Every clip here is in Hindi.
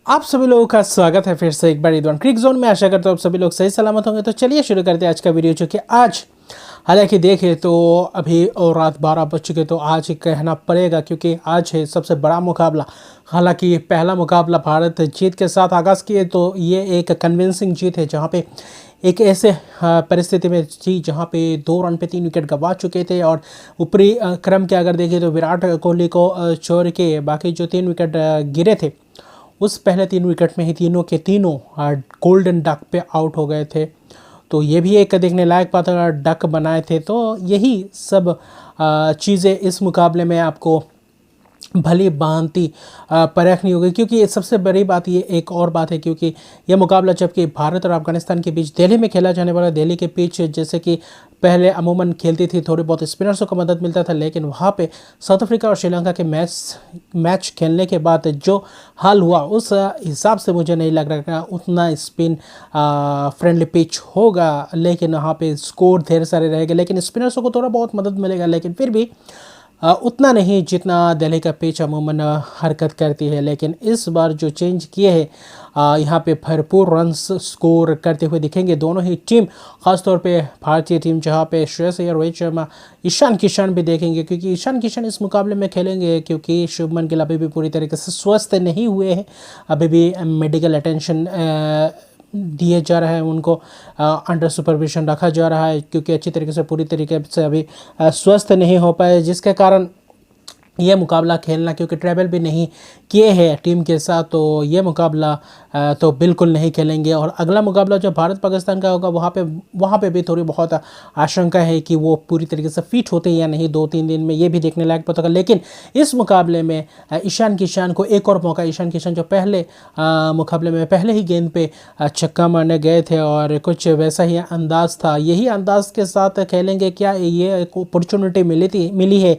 आप सभी लोगों का स्वागत है फिर से एक बार ईदवान क्रिक जोन में। आशा करता हूँ आप सभी लोग सही सलामत होंगे। तो चलिए शुरू करते हैं आज का वीडियो, जो कि आज हालांकि देखें तो अभी और रात 12 बज चुके, तो आज ही कहना पड़ेगा क्योंकि आज है सबसे बड़ा मुकाबला। हालांकि पहला मुकाबला भारत जीत के साथ आगाज़ किए तो ये एक कन्विंसिंग जीत है, जहाँ पे एक ऐसे परिस्थिति में जी जहाँ पे 2 रन पे 3 विकेट गंवा चुके थे। और ऊपरी क्रम के अगर देखें तो विराट कोहली को छोड़ के बाकी जो 3 विकेट गिरे थे, उस पहले 3 विकेट में ही तीनों के तीनों गोल्डन डक पे आउट हो गए थे। तो ये भी एक देखने लायक बात, अगर डक बनाए थे तो यही सब चीज़ें इस मुकाबले में आपको भली भांति परखनी होगी। क्योंकि ये सबसे बड़ी बात, ये एक और बात है क्योंकि यह मुकाबला जबकि भारत और अफगानिस्तान के बीच दिल्ली में खेला जाने वाला, दिल्ली के पिच जैसे कि पहले अमूमन खेलती थी, थोड़ी बहुत स्पिनर्सों को मदद मिलता था, लेकिन वहाँ पे साउथ अफ्रीका और श्रीलंका के मैच खेलने के बाद जो हाल हुआ, उस हिसाब से मुझे नहीं लग रहा उतना स्पिन फ्रेंडली पिच होगा। लेकिन वहाँ पे स्कोर ढेर सारे रहेंगे, लेकिन स्पिनर्सों को थोड़ा बहुत मदद मिलेगा, लेकिन फिर भी उतना नहीं जितना दिल्ली का पिच अमूमन हरकत करती है। लेकिन इस बार जो चेंज किए हैं, यहाँ पे भरपूर रन्स स्कोर करते हुए दिखेंगे दोनों ही टीम, खासतौर पे भारतीय टीम, जहाँ पे श्रेयस अय्यर, रोहित शर्मा, ईशान किशन भी देखेंगे। क्योंकि ईशान किशन इस मुकाबले में खेलेंगे क्योंकि शुभमन गिल अभी भी पूरी तरीके से स्वस्थ नहीं हुए हैं, अभी भी मेडिकल अटेंशन दिए जा रहा है उनको, अंडर सुपरविजन रखा जा रहा है क्योंकि अच्छी तरीके से पूरी तरीके से अभी स्वस्थ नहीं हो पाए, जिसके कारण यह मुकाबला खेलना, क्योंकि ट्रैवल भी नहीं किए हैं टीम के साथ, तो ये मुकाबला तो बिल्कुल नहीं खेलेंगे। और अगला मुकाबला जो भारत पाकिस्तान का होगा, वहाँ पे भी थोड़ी बहुत आशंका है कि वो पूरी तरीके से फिट होते हैं या नहीं 2-3 दिन में, ये भी देखने लायक पता होगा। लेकिन इस मुकाबले में ईशान किशन को एक और मौका, ईशान किशन जो पहले मुकाबले में पहले ही गेंद पे छक्का मारने गए थे और कुछ वैसा ही अंदाज था, यही अंदाज के साथ खेलेंगे क्या, ये एक अपॉर्चुनिटी मिली है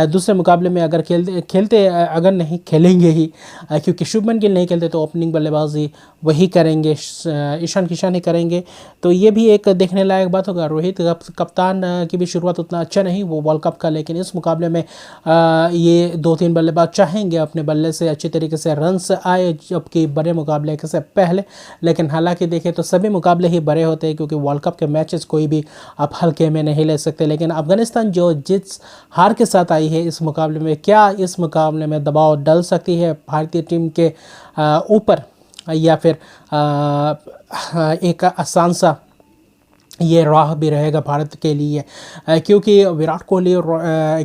दूसरे मुकाबले में अगर खेलते अगर नहीं खेलेंगे ही, क्योंकि शुभमन गिल नहीं खेलते तो ओपनिंग बल्लेबाजी वही करेंगे, ईशान किशन ही करेंगे। तो ये भी एक देखने लायक बात होगा। रोहित कप्तान की भी शुरुआत उतना अच्छा नहीं वो वर्ल्ड कप का, लेकिन इस मुकाबले में ये 2-3 बल्लेबाज चाहेंगे अपने बल्ले से अच्छी तरीके से रन्स आए, जबकि बड़े मुकाबले से पहले। लेकिन हालांकि देखें तो सभी मुकाबले ही बड़े होते हैं क्योंकि वर्ल्ड कप के मैचेस कोई भी आप हल्के में नहीं ले सकते। लेकिन अफगानिस्तान जो जिस हार के साथ आई है इस मुकाबले में, क्या इस मुकाबले में दबाव डल सकती है भारतीय टीम के ऊपर, या फिर एक आसान सा ये राह भी रहेगा भारत के लिए, क्योंकि विराट कोहली और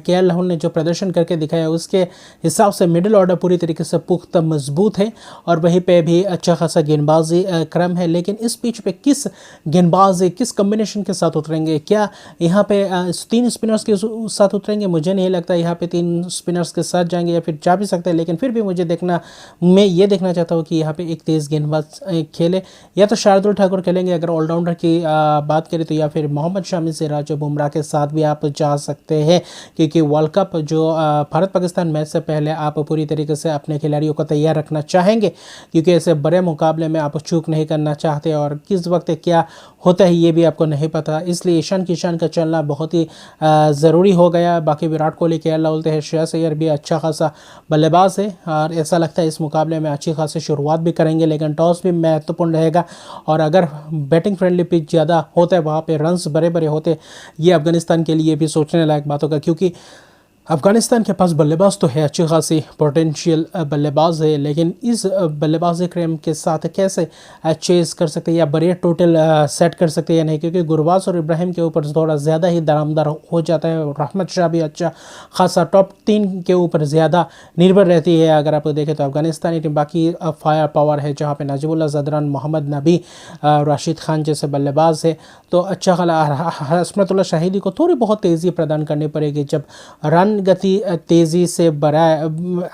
केएल राहुल ने जो प्रदर्शन करके दिखाया उसके हिसाब से मिडिल ऑर्डर पूरी तरीके से पुख्ता मजबूत है और वहीं पे भी अच्छा खासा गेंदबाजी क्रम है। लेकिन इस पिच पे किस गेंदबाजी किस कम्बिनेशन के साथ उतरेंगे, क्या यहाँ पे 3 स्पिनर्स के साथ उतरेंगे? मुझे नहीं लगता यहाँ पे 3 स्पिनर्स के साथ जाएंगे, या फिर जा भी सकते हैं, लेकिन फिर भी मैं ये देखना चाहता हूँ कि यहाँ पे एक तेज़ गेंदबाज खेले, या तो शार्दुल ठाकुर खेलेंगे अगर ऑलराउंडर की बात करें तो, या फिर मोहम्मद शमी, सिराज और बुमराह के साथ भी आप जा सकते हैं। क्योंकि वर्ल्ड कप जो भारत पाकिस्तान मैच से पहले आप पूरी तरीके से अपने खिलाड़ियों को तैयार रखना चाहेंगे, क्योंकि ऐसे बड़े मुकाबले में आप चूक नहीं करना चाहते और किस वक्त क्या होता है ये भी आपको नहीं पता। इसलिए ईशान किशन का चलना बहुत ही ज़रूरी हो गया। बाकी विराट कोहली, केएल राहुल है, श्रेयस अय्यर भी अच्छा खासा बल्लेबाज है और ऐसा लगता है इस मुकाबले में अच्छी खासी शुरुआत भी करेंगे। लेकिन टॉस भी महत्वपूर्ण रहेगा और अगर बैटिंग फ्रेंडली पिच ज़्यादा होता है, वहाँ पे रन्स बड़े बड़े होते, ये अफगानिस्तान के लिए भी सोचने लायक बात होगा। क्योंकि अफगानिस्तान के पास बल्लेबाज तो है, अच्छी खासी पोटेंशियल बल्लेबाज है, लेकिन इस बल्लेबाजी क्रम के साथ कैसे चेस कर सकते हैं या बड़े टोटल सेट कर सकते हैं या नहीं, क्योंकि गुरबाज और इब्राहिम के ऊपर थोड़ा ज़्यादा ही दारोमदार हो जाता है। रहमत शाह भी अच्छा खासा टॉप 3 के ऊपर ज़्यादा निर्भर रहती है अगर आप देखें तो अफगानिस्तानी टीम। बाकी फायर पावर है जहाँ पे नजीबुल्लाह ज़दरान, मोहम्मद नबी, राशिद खान जैसे बल्लेबाज है, तो अच्छा खाला हसमतुल्लाह शाहिदी को थोड़ी बहुत तेज़ी प्रदान करनी पड़ेगी। जब रन गति तेज़ी से बढ़ाए,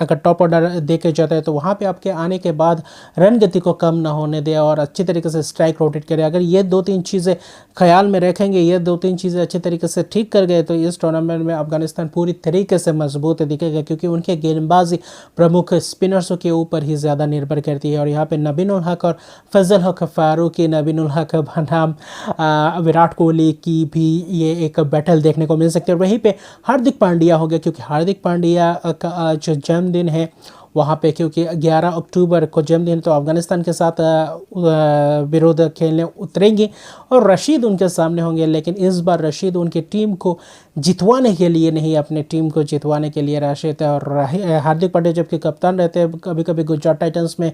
अगर टॉप ऑर्डर देखे जाता है तो वहाँ पे आपके आने के बाद रन गति को कम ना होने दे और अच्छी तरीके से स्ट्राइक रोटेट करे। अगर ये 2-3 चीज़ें ख्याल में रखेंगे, ये 2-3 चीज़ें अच्छी तरीके से ठीक कर गए, तो इस टूर्नामेंट में अफगानिस्तान पूरी तरीके से मजबूत दिखेगा, क्योंकि उनके गेंदबाजी प्रमुख स्पिनर्सों के ऊपर ही ज़्यादा निर्भर करती है। और यहाँ पे नबीनुल हक और फजल हक फारूकी, नबीनुल हक बनाम विराट कोहली की भी ये एक बैटल देखने को मिल सकती है। और वहीं पे हार्दिक पांड्या हो गया, क्योंकि हार्दिक पांड्या का जो जन्मदिन है वहाँ पे, क्योंकि 11 अक्टूबर को जन्मदिन तो अफ़गानिस्तान के साथ विरोध खेलने उतरेंगी और रशीद उनके सामने होंगे। लेकिन इस बार रशीद उनकी टीम को जितवाने के लिए नहीं, अपने टीम को जितवाने के लिए राशिद और हार्दिक पांड्या जबकि कप्तान रहते हैं, कभी कभी गुजरात टाइटंस में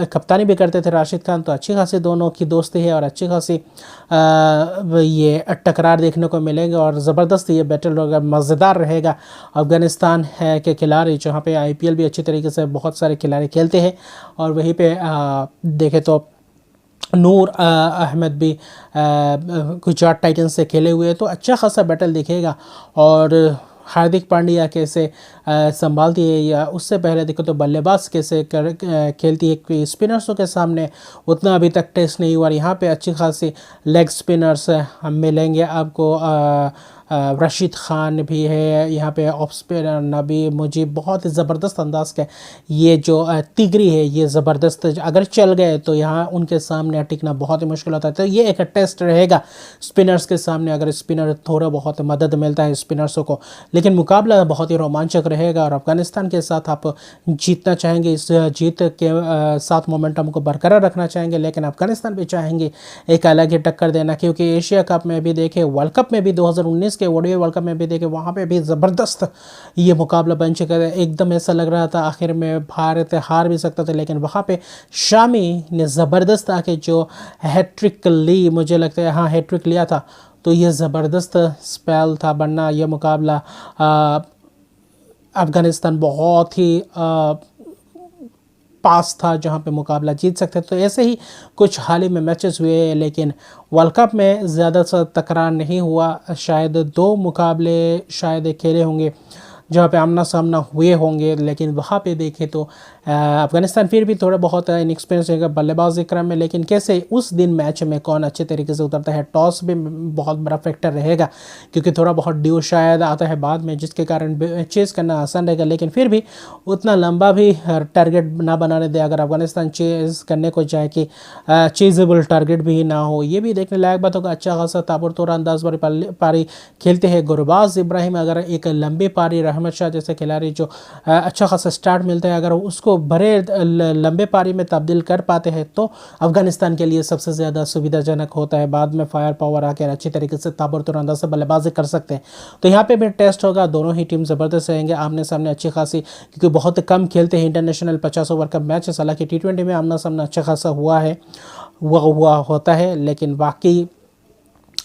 कप्तानी भी करते थे राशिद खान। तो अच्छी खासी दोनों की दोस्ती है और अच्छी खासी ये टकरार देखने को मिलेंगे और ज़बरदस्त ये बैटल होगा, मज़ेदार रहेगा। अफ़गानिस्तान है के खिलाड़ी जहाँ पे आईपीएल भी अच्छी तरीके से बहुत सारे खिलाड़ी खेलते हैं और वहीं पे देखें तो नूर अहमद भी गुजरात टाइटंस से खेले हुए हैं। तो अच्छा खासा बैटल दिखेगा। और हार्दिक पांड्या कैसे संभालती है या उससे पहले देखो तो बल्लेबाज कैसे खेलती है, कि स्पिनर्सों के सामने उतना अभी तक टेस्ट नहीं हुआ। यहाँ पे अच्छी खासी लेग स्पिनर्स हम मिलेंगे आपको। रशीद खान भी है यहाँ पे, ऑफ स्पिनर नबी मुजीब बहुत ही ज़बरदस्त अंदाज का ये जो तिगरी है ये ज़बरदस्त, अगर चल गए तो यहाँ उनके सामने टिकना बहुत ही मुश्किल होता है। तो ये एक टेस्ट रहेगा स्पिनर्स के सामने, अगर स्पिनर थोड़ा बहुत मदद मिलता है स्पिनर्सों को। लेकिन मुकाबला बहुत ही रोमांचक रहेगा और अफ़गानिस्तान के साथ आप जीतना चाहेंगे, इस जीत के साथ मोमेंटम को बरकरार रखना चाहेंगे। लेकिन अफ़गानिस्तान भी चाहेंगे एक अलग ही टक्कर देना, क्योंकि एशिया कप में भी देखे, वर्ल्ड कप में भी 2019 के ओडीआई वर्ल्ड कप में भी देखे, वहाँ पे भी ज़बरदस्त ये मुकाबला बन चुका है। एकदम ऐसा लग रहा था आखिर में भारत हार भी सकता था, लेकिन वहाँ पे शामी ने ज़बरदस्त आके जो हैट्रिक ली, मुझे लगता है हाँ हैट्रिक लिया था, तो ये ज़बरदस्त स्पेल था। वरना यह मुकाबला अफ़गानिस्तान बहुत ही पास था जहाँ पे मुकाबला जीत सकते। तो ऐसे ही कुछ हाल ही में मैचेस हुए, लेकिन वर्ल्ड कप में ज़्यादा सा तकरार नहीं हुआ। शायद 2 मुकाबले शायद खेले होंगे जहाँ पे आमना सामना हुए होंगे, लेकिन वहाँ पे देखें तो अफ़गानिस्तान फिर भी थोड़ा बहुत इनएक्सपीरियंस रहेगा बल्लेबाजी क्रम में। लेकिन कैसे उस दिन मैच में कौन अच्छे तरीके से उतरता है, टॉस भी बहुत बड़ा फैक्टर रहेगा, क्योंकि थोड़ा बहुत ड्यू शायद आता है बाद में, जिसके कारण चेज़ करना आसान रहेगा। लेकिन फिर भी उतना लंबा भी टारगेट ना बनाने दे, अगर अफ़गानिस्तान चेज़ करने को चाहे कि चेज़ेबल टारगेट भी ना हो, ये भी देखने लायक बात होगा। अच्छा खासा ताबड़तोड़ अंदाज वाली पारी खेलते हैं गुरबाज इब्राहिम, अगर एक लंबी पारी रहमत शाह जैसे खिलाड़ी जो अच्छा खासा स्टार्ट मिलता है, अगर उसको बड़े लंबे पारी में तब्दील कर पाते हैं तो अफ़गानिस्तान के लिए सबसे ज़्यादा सुविधाजनक होता है। बाद में फायर पावर आकर अच्छी तरीके से ताबड़तोड़ अंदाज से बल्लेबाजी कर सकते हैं। तो यहाँ पे भी टेस्ट होगा, दोनों ही टीम ज़बरदस्त रहेंगे आमने सामने अच्छी खासी, क्योंकि बहुत कम खेलते हैं इंटरनेशनल 50 ओवर का मैच। हालांकि T20 में आमना सामना अच्छा खासा हुआ होता है, लेकिन बाकी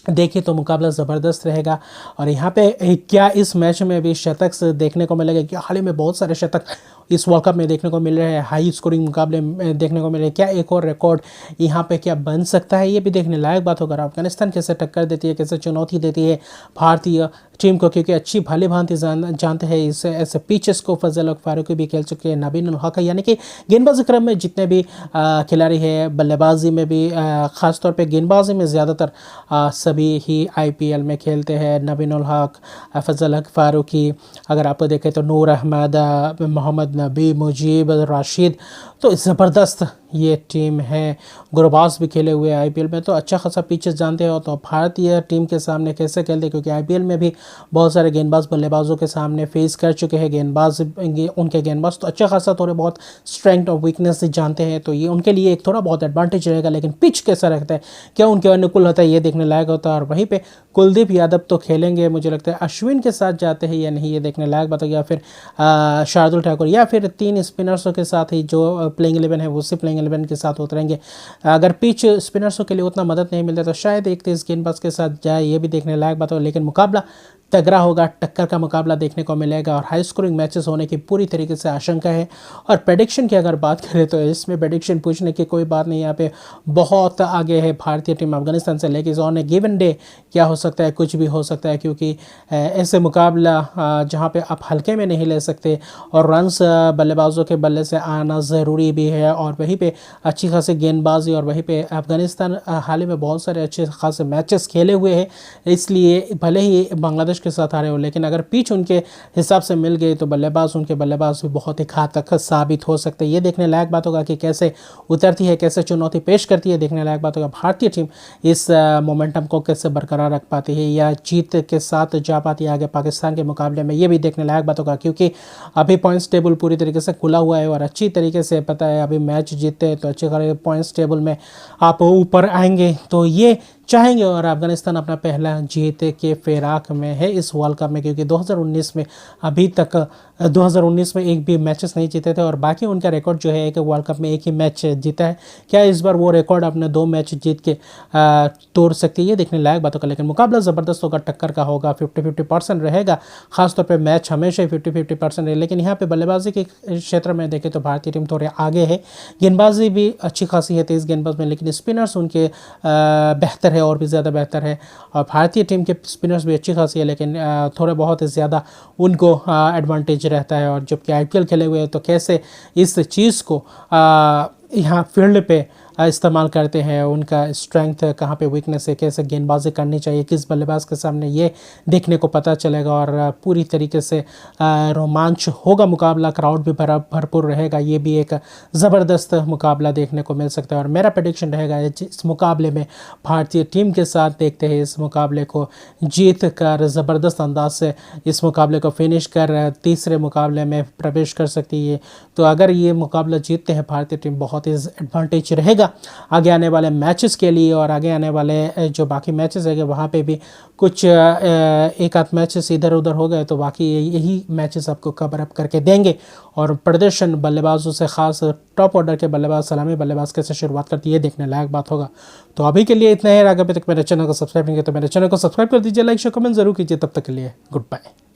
देखिए तो मुकाबला ज़बरदस्त रहेगा। और यहाँ पे क्या इस मैच में भी शतक देखने को मिलेगा, कि हाल ही में बहुत सारे शतक इस वर्ल्ड कप में देखने को मिल रहे हैं, हाई स्कोरिंग मुकाबले में देखने को मिल रहे हैं। क्या एक और रिकॉर्ड यहाँ पे क्या बन सकता है, ये भी देखने लायक बात होगा। अफ़गानिस्तान कैसे टक्कर देती है, कैसे चुनौती देती है भारतीय टीम को, क्योंकि अच्छी भली भांति जानते हैं इस ऐसे पिचेस को। फजल फारूकी भी खेल चुके हैं, नबीन उल हक, यानी कि गेंदबाजी क्रम में जितने भी खिलाड़ी हैं, बल्लेबाजी में भी ख़ासतौर पे गेंदबाजी में ज़्यादातर सभी ही आईपीएल में खेलते हैं। नबीन उल हक, फजल हक फारूकी, अगर आप देखें तो नूर अहमद, मोहम्मद नबी, मुजीब, राशिद, तो ज़बरदस्त ये टीम है। गुरबाज भी खेले हुए हैं आईपीएल में, तो अच्छा खासा पिचेस जानते हो। तो भारतीय टीम के सामने कैसे खेलते हैं, क्योंकि आईपीएल में भी बहुत सारे गेंदबाज बल्लेबाजों के सामने फेस कर चुके हैं उनके गेंदबाज, तो अच्छा खासा थोड़े बहुत स्ट्रेंथ और वीकनेस जानते हैं। तो ये उनके लिए एक थोड़ा बहुत एडवांटेज रहेगा। लेकिन पिच कैसा रहता है, क्या उनके अनुकूल होता है, ये देखने लायक होता है। और वहीं पर कुलदीप यादव तो खेलेंगे, मुझे लगता है अश्विन के साथ जाते हैं या नहीं, ये देखने लायक बात है। या फिर शार्दुल ठाकुर, या फिर 3 स्पिनर्सों के साथ ही जो प्लेइंग 11 है उसी प्लेइंग 11 के साथ उतरेंगे। अगर पिच स्पिनर्सों के लिए उतना मदद नहीं मिलता तो शायद एक तेज़ गेंदबाज के साथ जाए, ये भी देखने लायक बात हो। लेकिन मुकाबला तगड़ा होगा, टक्कर का मुकाबला देखने को मिलेगा और हाई स्कोरिंग मैचेस होने की पूरी तरीके से आशंका है। और प्रेडिक्शन की अगर बात करें तो इसमें प्रेडिक्शन पूछने की कोई बात नहीं, यहाँ पे बहुत आगे है भारतीय टीम अफगानिस्तान से। लेकिन ऑन ए गिवन डे क्या हो सकता है, कुछ भी हो सकता है, क्योंकि ऐसे मुकाबला जहाँ पे आप हल्के में नहीं ले सकते और रन्स बल्लेबाजों के बल्ले से आना ज़रूरी भी है। और वहीं पे अच्छी खासी गेंदबाजी, और वहीं पे अफगानिस्तान हाल ही में बहुत सारे अच्छे खासे मैचेस खेले हुए हैं, इसलिए भले ही बांग्लादेश फिनिश के साथ आ रहे हो, लेकिन अगर पिच उनके हिसाब से मिल गई तो उनके बल्लेबाज भी बहुत ही घातक साबित हो सकते हैं। ये देखने लायक बात होगा कि कैसे उतरती है, कैसे चुनौती पेश करती है। देखने लायक बात होगा भारतीय टीम इस मोमेंटम को कैसे बरकरार रख पाती है या जीत के साथ जा पाती है आगे पाकिस्तान के मुकाबले में। ये भी देखने लायक बात होगा, क्योंकि अभी पॉइंट्स टेबल पूरी तरीके से खुला हुआ है और अच्छी तरीके से पता है अभी मैच जीतते हैं तो अच्छे खासे पॉइंट्स टेबल में आप ऊपर आएंगे, तो ये चाहेंगे। और अफगानिस्तान अपना पहला जीत के फिराक में है इस वर्ल्ड कप में, क्योंकि 2019 में अभी तक 2019 में एक भी मैचेस नहीं जीते थे और बाकी उनका रिकॉर्ड जो है एक वर्ल्ड कप में एक ही मैच जीता है। क्या इस बार वो रिकॉर्ड अपने 2 मैच जीत के तोड़ सकती है? ये देखने लायक बात होगा। लेकिन मुकाबला ज़बरदस्त होगा, टक्कर का होगा, 50-50% रहेगा। खासतौर पर मैच हमेशा ही 50-50% रहे। लेकिन यहाँ पर बल्लेबाजी के क्षेत्र में देखें तो भारतीय टीम थोड़े आगे है। गेंदबाजी भी अच्छी खासी है, तेज़ गेंदबाज में, लेकिन स्पिनर्स उनके बेहतर है और भी ज़्यादा बेहतर है। और भारतीय टीम के स्पिनर्स भी अच्छी खासी है, लेकिन थोड़े बहुत ज़्यादा उनको एडवांटेज रहता है। और जबकि आईपीएल खेले हुए हैं तो कैसे इस चीज़ को यहाँ फील्ड पे इस्तेमाल करते हैं, उनका स्ट्रेंथ कहाँ पे वीकनेस है, कैसे गेंदबाजी करनी चाहिए किस बल्लेबाज के सामने, ये देखने को पता चलेगा। और पूरी तरीके से रोमांच होगा मुकाबला, क्राउड भी भरपूर रहेगा। ये भी एक ज़बरदस्त मुकाबला देखने को मिल सकता है। और मेरा प्रेडिक्शन रहेगा इस मुकाबले में भारतीय टीम के साथ देखते हैं इस मुकाबले को जीत कर ज़बरदस्त अंदाज से इस मुकाबले को फिनिश कर तीसरे मुकाबले में प्रवेश कर सकती है। तो अगर ये मुकाबला जीतते हैं भारतीय टीम, बहुत ही एडवांटेज रहेगा आगे आने वाले मैचेस के लिए। और आगे आने वाले जो बाकी मैचेस है वहाँ पे भी कुछ एक आध मैचेस इधर उधर हो गए तो बाकी यही मैचेस आपको कवर अप करके देंगे। और प्रदर्शन बल्लेबाजों से, खास टॉप ऑर्डर के बल्लेबाज, सलामी बल्लेबाज कैसे शुरुआत करती है देखने लायक बात होगा। तो अभी के लिए इतना ही। अगर अभी तक मेरे चैनल को सब्सक्राइब नहीं किया तो मेरे चैनल को सब्सक्राइब कर दीजिए, लाइक शेयर कमेंट जरूर कीजिए। तब तक के लिए गुड बाय।